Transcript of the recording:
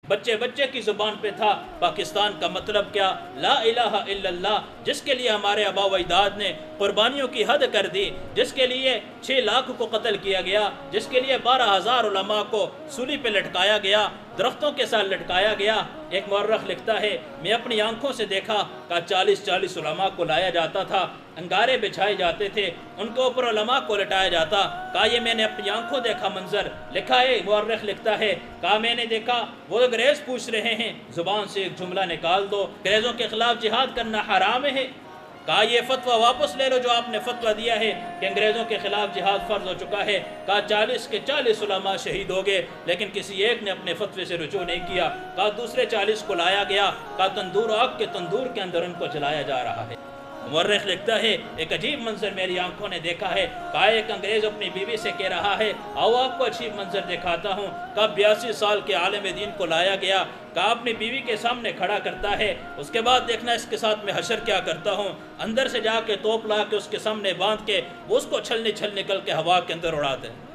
بچے بچے کی زبان پہ تھا پاکستان کا مطلب کیا، لا الہ الا اللہ، جس کے لیے ہمارے آبا و اجداد نے قربانیوں کی حد کر دی، جس کے لیے 6 لاکھ کو قتل کیا گیا، جس کے لیے 12,000 علماء کو سولی پہ لٹکایا گیا، درختوں کے ساتھ لٹکایا گیا۔ ایک مورخ لکھتا ہے، میں اپنی آنکھوں سے دیکھا کہ 40 علماء کو لایا جاتا تھا، انگارے بچھائے جاتے تھے، ان کے اوپر علماء کو لٹایا جاتا۔ کہا یہ میں نے اپنی آنکھوں دیکھا منظر۔ لکھا ہے، مورخ لکھتا ہے، کہا میں نے دیکھا وہ انگریز پوچھ رہے ہیں زبان سے ایک جملہ نکال دو، انگریزوں کے خلاف جہاد کرنا حرام ہے؟ کہا یہ فتویٰ واپس لے لو جو آپ نے فتویٰ دیا ہے کہ انگریزوں کے خلاف جہاد فرض ہو چکا ہے۔ کہا 40 کے 40 علماء شہید ہو گئے، لیکن کسی ایک نے اپنے فتوے سے رجوع نہیں کیا۔ کہا دوسرے 40 کو لایا گیا، کہا تندور آگ کے تندور کے اندر ان کو جلایا جا رہا ہے۔ مورخ لکھتا ہے، ایک عجیب منظر میری آنکھوں نے دیکھا ہے۔ کہا ایک انگریز اپنی بیوی سے کہہ رہا ہے، آؤ آپ کو عجیب منظر دکھاتا ہوں۔ کہا 82 سال کے عالم دین کو لایا گیا، کہا اپنی بیوی کے سامنے کھڑا کرتا ہے، اس کے بعد دیکھنا اس کے ساتھ میں حشر کیا کرتا ہوں۔ اندر سے جا کے توپ لا کے اس کے سامنے باندھ کے وہ اس کو چھل نکل کے ہوا کے اندر اڑاتے ہیں۔